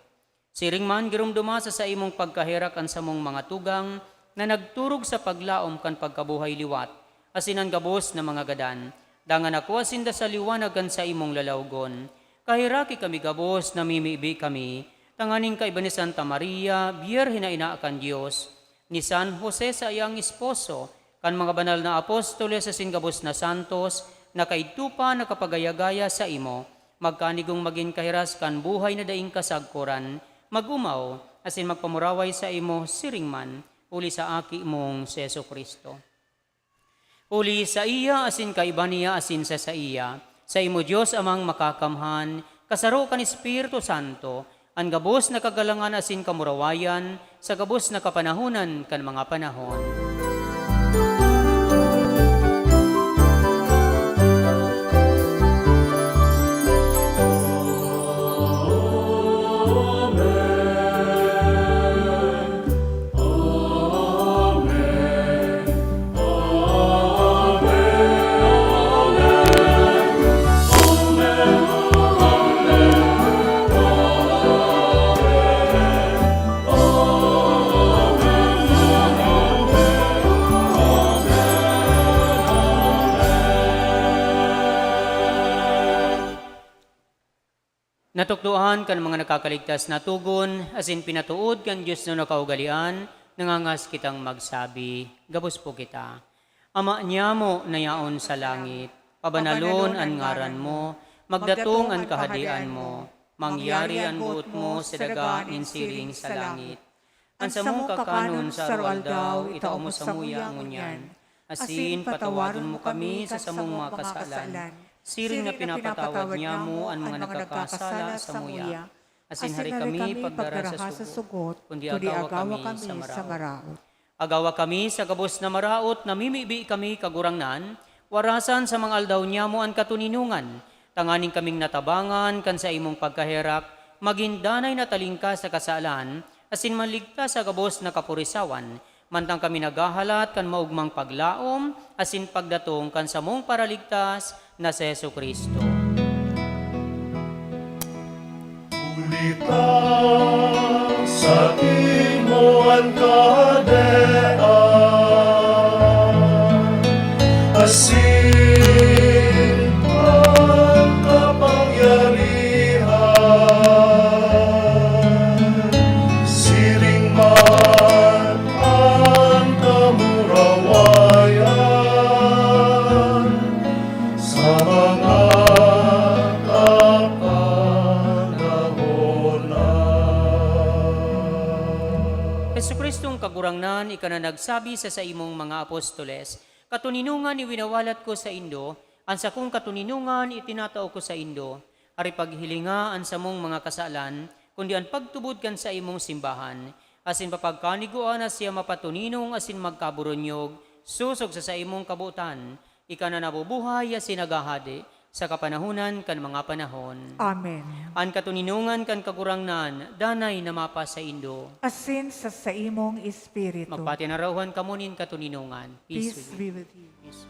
Siring man girumduma sa imong pagkaherakan sa mong mga tugang, na nagturog sa paglaom kan pagkabuhay liwat, asin ang gabos na mga gadan, dangan ako asin da sa liwanag kan sa imong lalawgon. Kahiraki kami gabos, namimibi kami, tanganing kaiba ni Santa Maria, Biyerhe na ina kan Diyos, ni San Jose sa iyang esposo, kan mga banal na apostoles sa singabos na santos, na kaitupa na kapagayagaya sa imo, magkanigong maging kahiras kan buhay na daing kasagkuran, magumaw, asin magpamuraway sa imo, siringman, uli sa aki mong Seso Kristo. Uli sa iya, asin kaiba niya, asin sa iya, sa imo Diyos amang makakamhan, kasaro kan Espiritu Santo, ang gabos na kagalangan asin kamurawayan, sa gabos na kapanahunan kan mga panahon. Natukduan kan mga nakakaligtas na tugon, asin pinatuod kan Diyos na nakaugalian, nangangas kitang magsabi, gabos po kita. Ama niya mo na yaon sa langit, pabanalon ang ngaran mo, magdatong ang kahadian mo, mangyari ang buot mo sa daga insiring sa langit. Ang sa mong kakanon sa arwal daw, itao mo sa muya ngunyan. Asin patawaron mo kami sa samong mga kasalan. Siring na pinapatawad niya mo ang mga nagkakasala sa muya. Asin hari kami pagdara sa sugot, kundi agawa kami sa maraot. Agawa kami sa gabos na maraot, namimibi kami kagurangnan, warasan sa mga aldaw niya mo ang katuninungan, tanganing kaming natabangan kan sa imong pagkaherap, magindanay na talingka sa kasalan, asin manligtas sa gabos na kapurisawan, mantang kami nagahalat kan maugmang paglaom, asin pagdatong kan sa mong paraligtas, na si Jesu Kristo. Ulita sa imo ang kahadean, asin ang kapangyarihan, siring man ang kamurawayan, sa mga kapanahonan. Jesu Kristong kagurangnan, ika na nagsabi sa imong mga apostoles, katuninungan iwinawalat ko sa indo, ang sa kong katuninungan itinatao ko sa indo, ari paghilinga ang sa mong mga kasalan, kundi ang pagtubod kan sa imong simbahan, asin papagkaniguan na siya mapatuninong asin magkaburonyog, susog sa imong kabutan, ika na nabubuhay asin nagahadi, sa kapanahunan kan mga panahon. Amen. Ang katuninungan kan kagurangnan, danay na mapa sa indo. Asin sa imong espiritu. Magpatinarawan kamunin katuninungan. Peace be with you. Peace.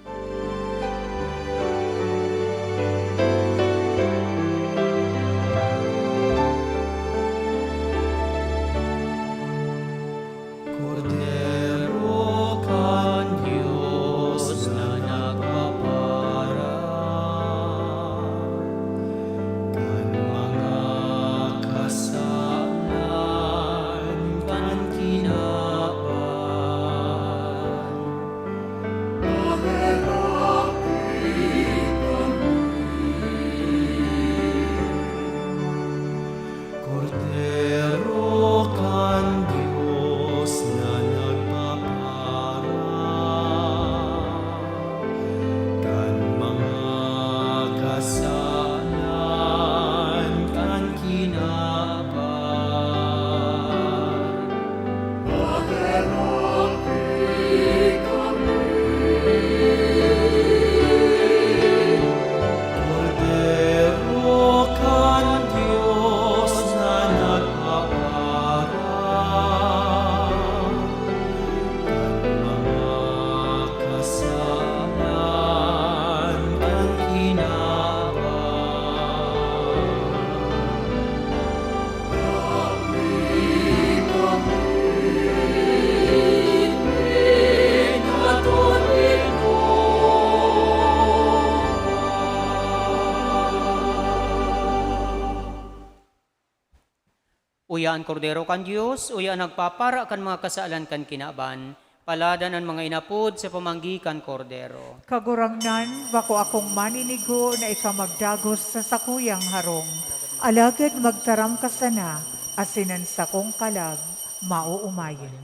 yaan kordero kan Dios, o yaan nagpapara kan mga kasaalan kan kinaban, paladan ang mga inapod sa pamanggikan kordero. Kagurangnan, bako akong maninigo na ikamagdagos sa sakuyang harong. Alagad magtaram ka sana, asinan sa kong kalag, mauumayin.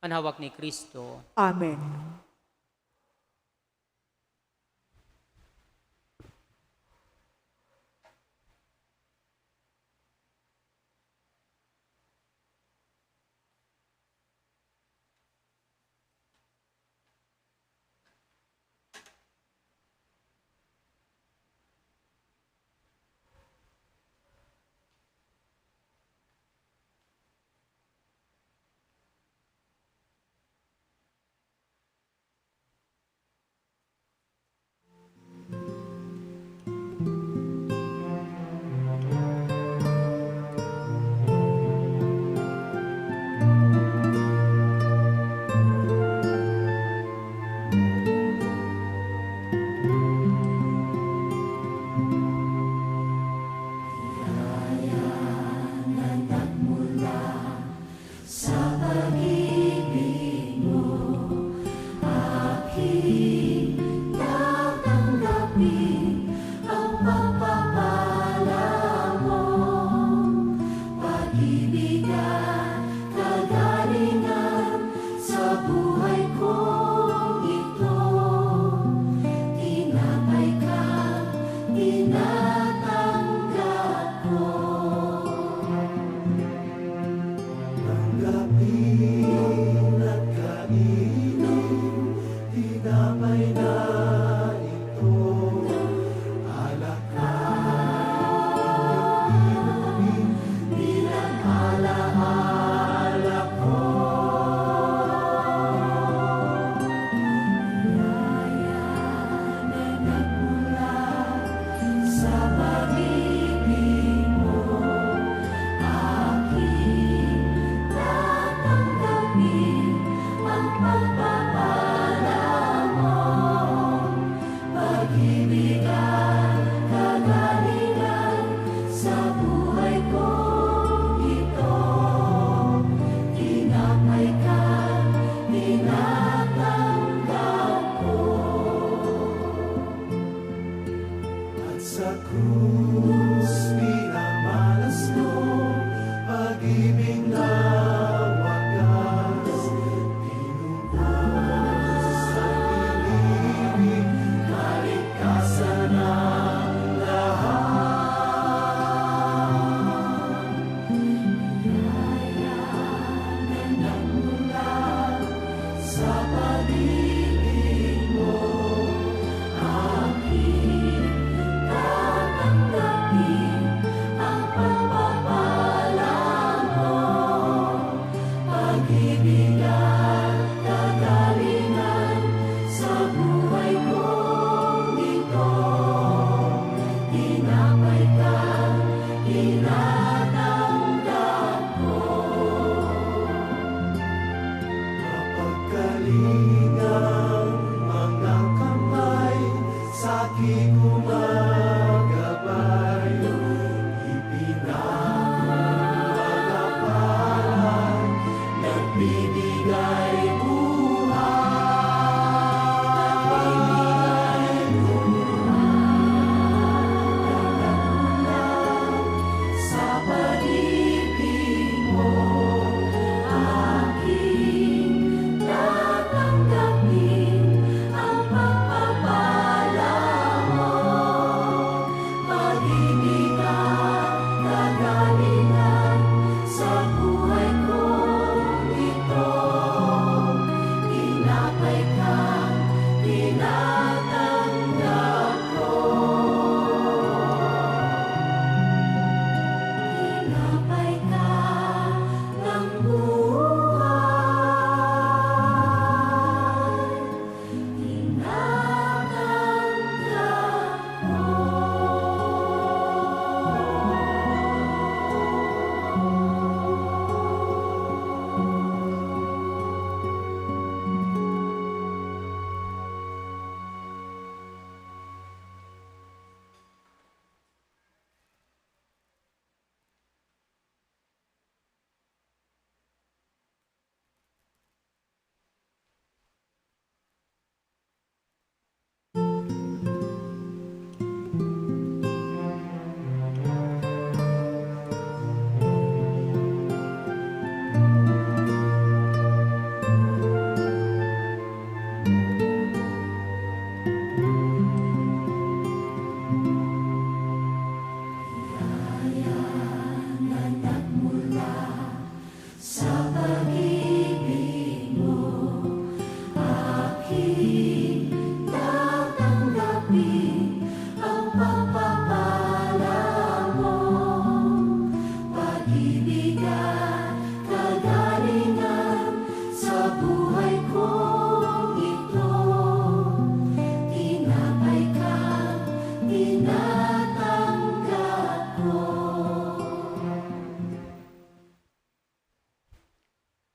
Ang hawak ni Kristo. Amen.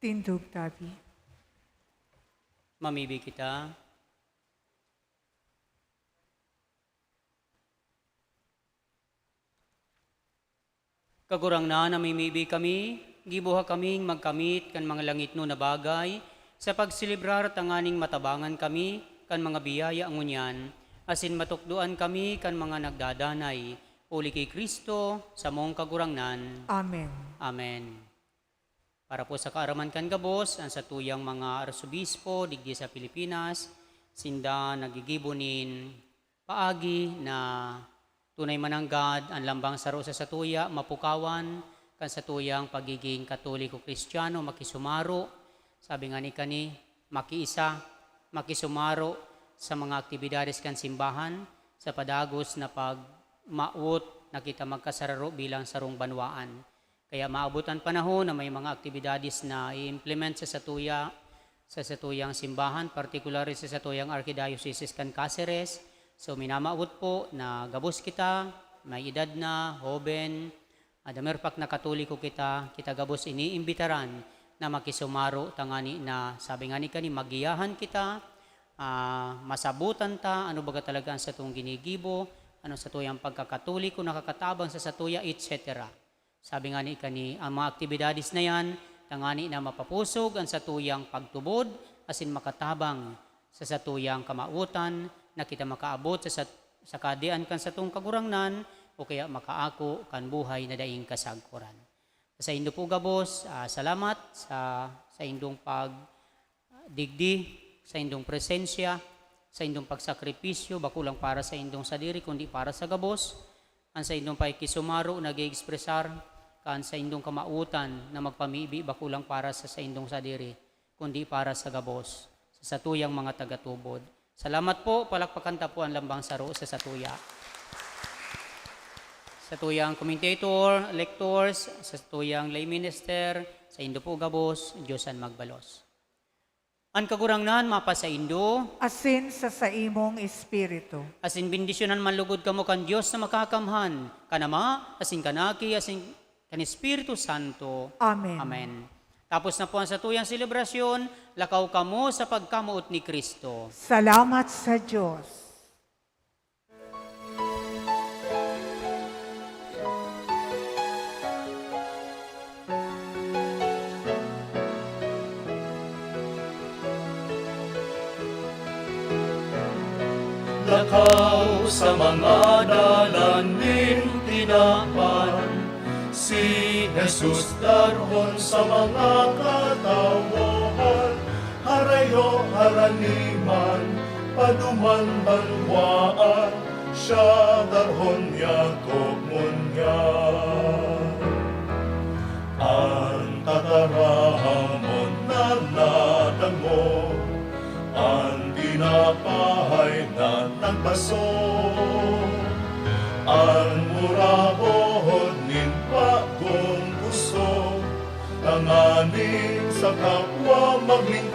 Tindog tabi. Mamibi kita. Kagurang na namimibi kami, gibuha kaming magkamit kan mga langit no na bagay, sa pagsilibrar tanganing matabangan kami, kan mga biyaya ngunyan, asin matukduan kami kan mga nagdadanay, uli kay Kristo, sa mong kagurangnan. Amen. Amen. Para po sa kaaraman kan gabos, ang satuyang mga arsobispo, digdi sa Pilipinas, sinda nagigibunin, paagi na tunay mananggad, ang lambang saro sa satuya, mapukawan, kan satuyang pagiging katoliko kristyano, makisumaro, sabi nga ni kani, makiisa, makisumaro sa mga aktibidades kan simbahan, sa padagos na pagmaot, na kita magkasararo bilang sarong banwaan. Kaya maabot ang panahon na may mga aktibidades na i-implement sa satuyang simbahan, particularly sa satuyang Archdiocese kan Cáceres. So minamaabot po na gabos kita, may edad na, hoben, adamerpak na katoliko kita gabos iniimbitaran na makisumaro tangani na sabi nga ni kani magiyahan kita, masabutan ta, ano baga talaga ang satong ginigibo, ano satuyang pagkakatoliko, nakakatabang sa satuya, etc. Sabi nga ni kani, ang mga aktibidades na yan, tangani na mapapusog ang satuyang pagtubod, asin makatabang sa satuyang kamautan, na kita makaabot sa kadian kan satong kagurangnan, o kaya makaako kan buhay na daing kasagkuran. Sa indo po gabos, salamat sa indong pagdigdi, sa indong presensya, sa indong pagsakripisyo, bakulang para sa indong sadiri, kundi para sa gabos, ang sa indong paikisumaro, nag-i-expressar, kan sa indong kamautan na magpamibi, bakulang para sa indong sadiri, kundi para sa gabos, sa satuyang mga tagatubod. Salamat po, palakpakan ta po ang lambang saro sa satuya. Satuyang commentator, lectors, sa satuyang lay minister, sa indo po gabos, Diyosan magbalos. Ang kagurangnan mapa sa indo, Asin sa saimong espiritu. asin bendisyonan manlugod kamo kan Diyos na makakamhan, kanama, asin kanaki, asin kan Espiritu Santo. Amen. Amen. Tapos na po ang satuyang selebrasyon, lakaw kamo sa pagkamuot ni Kristo. Salamat sa Diyos. Lakaw sa mga dalanin tinapan, si Jesus darhon sa mga katawahan, harayo haraniman, paduman banwaan, siya darhon yakop munyan. Ang tatarahamon na nadamo, ang tinapahay na nagbaso, ang murahon nin bagong puso, tanganin sa kapwa maglingkod.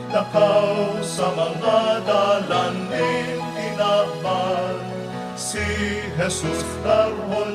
Lakaw sa mga dalan din tinaban, si Jesus darhon